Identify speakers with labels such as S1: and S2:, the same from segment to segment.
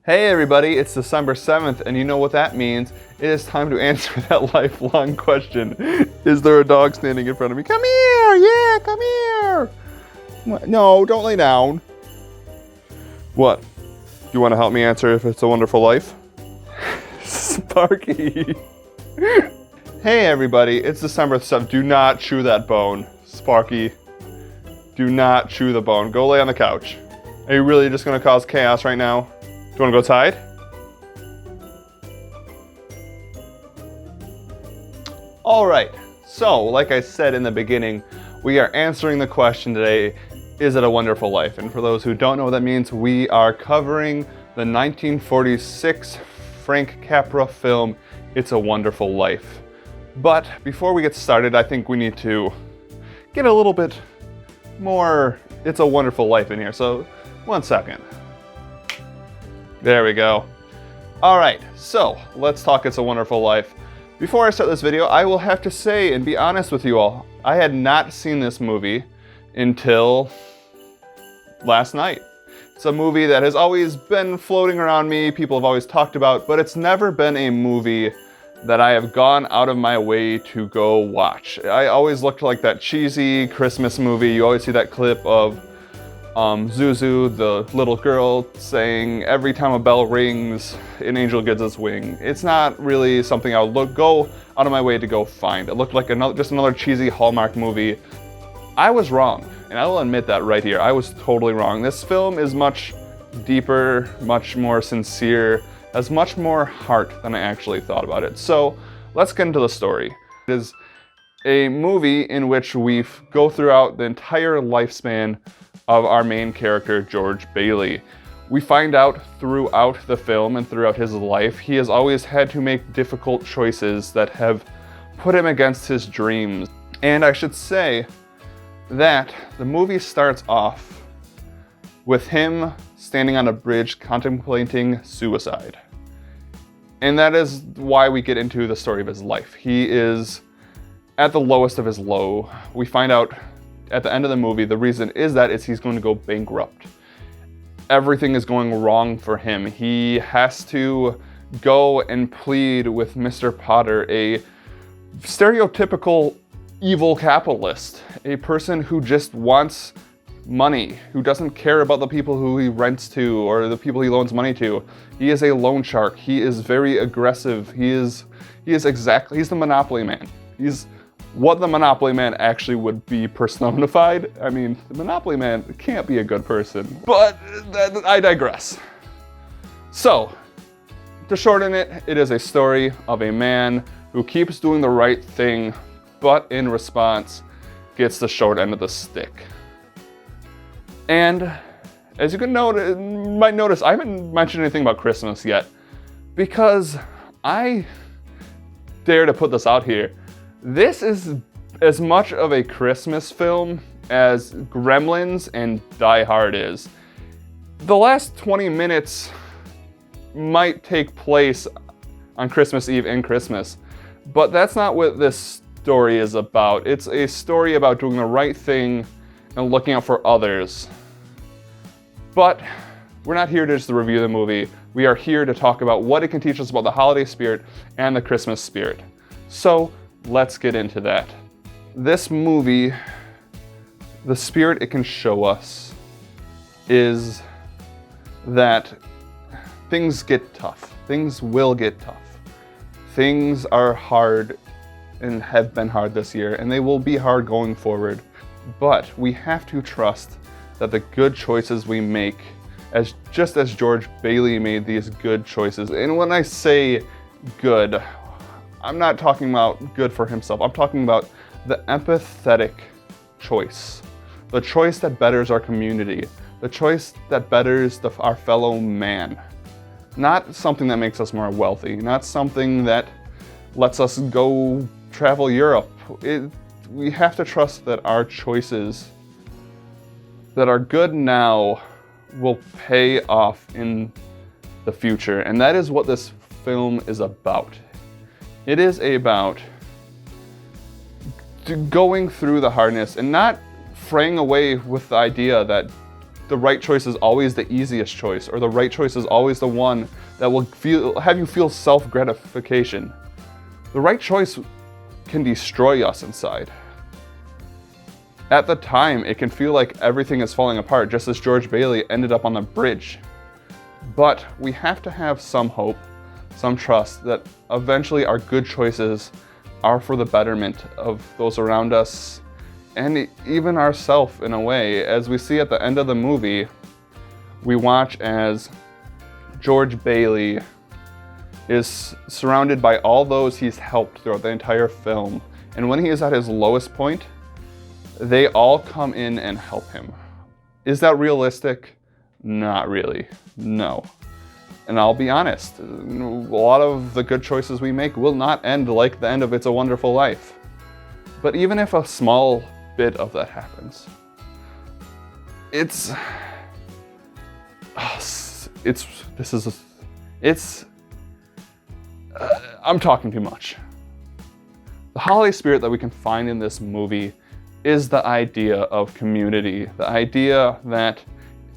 S1: Hey everybody, it's December 7th, and you know what that means. It is time to answer that lifelong question. Is there a dog standing in front of me? Come here, yeah, come here. No, don't lay down. What? You want to help me answer if it's a wonderful life? Sparky. Hey everybody, it's December 7th. Do not chew that bone. Sparky, do not chew the bone. Go lay on the couch. Are you really just going to cause chaos right now? Do you want to go outside? All right, so like I said in the beginning, we are answering the question today, is it a wonderful life? And for those who don't know what that means, we are covering the 1946 Frank Capra film, It's a Wonderful Life. But before we get started, I think we need to get a little bit more It's a Wonderful Life in here. So 1 second. There we go. All right, so let's talk It's a Wonderful Life. Before I start this video, I will have to say and be honest with you all, I had not seen this movie until last night. It's a movie that has always been floating around me, people have always talked about, but it's never been a movie that I have gone out of my way to go watch. I always looked like that cheesy Christmas movie. You always see that clip of Zuzu, the little girl, saying, every time a bell rings, an angel gets its wing. It's not really something I would go out of my way to go find. It looked like just another cheesy Hallmark movie. I was wrong, and I will admit that right here. I was totally wrong. This film is much deeper, much more sincere, has much more heart than I actually thought about it. So let's get into the story. It is a movie in which we go throughout the entire lifespan of our main character, George Bailey. We find out throughout the film and throughout his life, he has always had to make difficult choices that have put him against his dreams. And I should say that the movie starts off with him standing on a bridge contemplating suicide. And that is why we get into the story of his life. He is at the lowest of his low. We find out at the end of the movie, the reason is that he's going to go bankrupt. Everything is going wrong for him. He has to go and plead with Mr. Potter, a stereotypical evil capitalist, a person who just wants money, who doesn't care about the people who he rents to or the people he loans money to. He is a loan shark. He is very aggressive. He's the Monopoly man. He's what the Monopoly man actually would be personified. I mean, the Monopoly man can't be a good person, but I digress. So, to shorten it, it is a story of a man who keeps doing the right thing, but in response, gets the short end of the stick. And as you might notice, I haven't mentioned anything about Christmas yet, because I dare to put this out here. This is as much of a Christmas film as Gremlins and Die Hard is. The last 20 minutes might take place on Christmas Eve and Christmas, but that's not what this story is about. It's a story about doing the right thing and looking out for others. But we're not here to just review the movie. We are here to talk about what it can teach us about the holiday spirit and the Christmas spirit. So let's get into that. This movie, the spirit it can show us is that things get tough. Things will get tough. Things are hard and have been hard this year, and they will be hard going forward. But we have to trust that the good choices we make, just as George Bailey made these good choices, and when I say good, I'm not talking about good for himself. I'm talking about the empathetic choice. The choice that betters our community. The choice that betters our fellow man. Not something that makes us more wealthy. Not something that lets us go travel Europe. We have to trust that our choices that are good now will pay off in the future. And that is what this film is about. It is about going through the hardness and not fraying away with the idea that the right choice is always the easiest choice, or the right choice is always the one that will have you feel self-gratification. The right choice can destroy us inside. At the time, it can feel like everything is falling apart, just as George Bailey ended up on the bridge. But we have to have some hope, some trust that eventually our good choices are for the betterment of those around us and even ourselves in a way. As we see at the end of the movie, we watch as George Bailey is surrounded by all those he's helped throughout the entire film. And when he is at his lowest point, they all come in and help him. Is that realistic? Not really, no. And I'll be honest, a lot of the good choices we make will not end like the end of It's a Wonderful Life. But even if a small bit of that happens, I'm talking too much. The holiday spirit that we can find in this movie is the idea of community, the idea that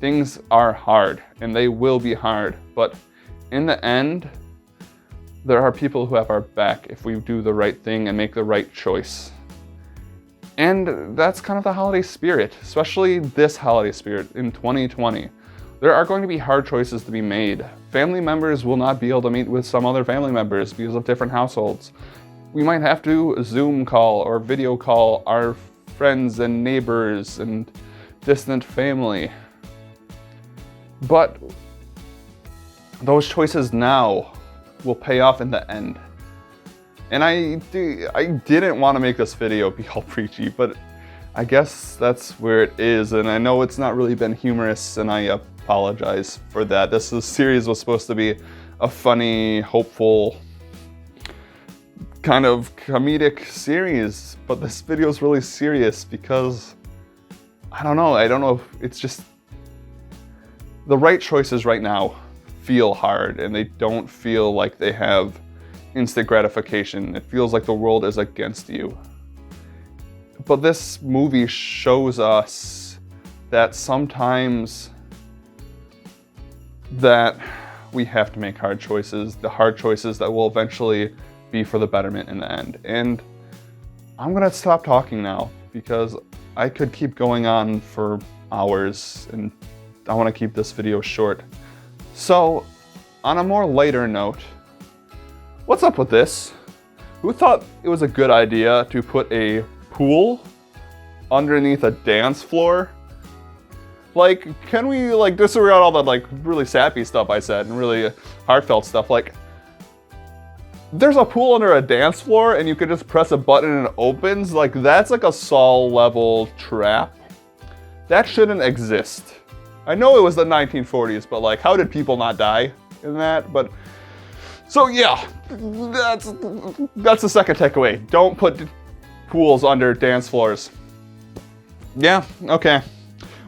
S1: things are hard and they will be hard, but in the end, there are people who have our back if we do the right thing and make the right choice. And that's kind of the holiday spirit, especially this holiday spirit in 2020. There are going to be hard choices to be made. Family members will not be able to meet with some other family members because of different households. We might have to Zoom call or video call our friends and neighbors and distant family. But those choices now will pay off in the end. And I didn't want to make this video be all preachy, but I guess that's where it is. And I know it's not really been humorous, and I apologize for that. This series was supposed to be a funny, hopeful, kind of comedic series, but this video is really serious because I don't know if it's just the right choices right now feel hard and they don't feel like they have instant gratification. It feels like the world is against you. But this movie shows us that sometimes that we have to make hard choices, the hard choices that will eventually be for the betterment in the end. And I'm gonna stop talking now because I could keep going on for hours and I wanna keep this video short. So, on a more lighter note, what's up with this? Who thought it was a good idea to put a pool underneath a dance floor? Like, can we disregard all that really sappy stuff I said and really heartfelt stuff? Like, there's a pool under a dance floor and you can just press a button and it opens. Like, that's like a Saw level trap. That shouldn't exist. I know it was the 1940s, but like, how did people not die in that? But so yeah, that's the second takeaway. Don't put pools under dance floors. Yeah, okay.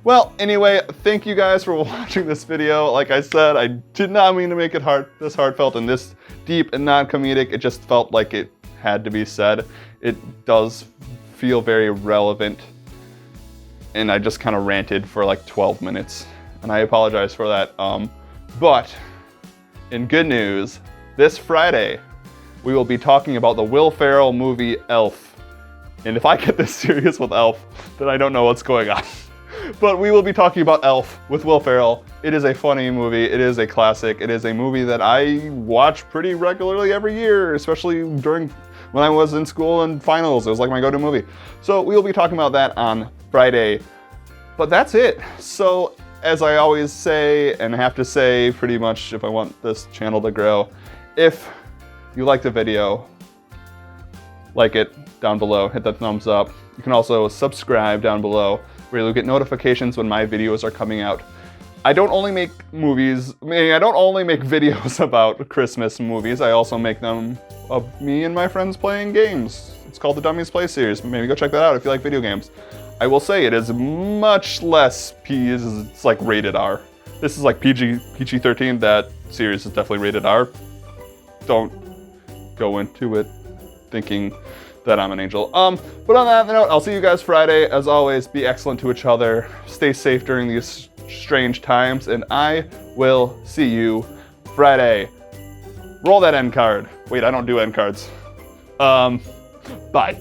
S1: Well, anyway, thank you guys for watching this video. Like I said, I did not mean to make it this heartfelt and this deep and non-comedic. It just felt like it had to be said. It does feel very relevant. And I just kind of ranted for like 12 minutes. And I apologize for that. But in good news, this Friday, we will be talking about the Will Ferrell movie Elf. And if I get this serious with Elf, then I don't know what's going on. But we will be talking about Elf with Will Ferrell. It is a funny movie. It is a classic. It is a movie that I watch pretty regularly every year, especially when I was in school and finals. It was like my go-to movie. So we will be talking about that on Friday. But that's it. So as I always say, and have to say pretty much if I want this channel to grow, if you like the video, like it down below, hit that thumbs up. You can also subscribe down below, where you'll get notifications when my videos are coming out. I don't only make videos about Christmas movies, I also make them of me and my friends playing games. It's called the Dummies Play Series. Maybe go check that out if you like video games. I will say it is much less it's like rated R. This is like PG-13, that series is definitely rated R. Don't go into it thinking that I'm an angel. But on that note, I'll see you guys Friday. As always, be excellent to each other. Stay safe during these strange times, and I will see you Friday. Roll that end card. Wait, I don't do end cards. Bye.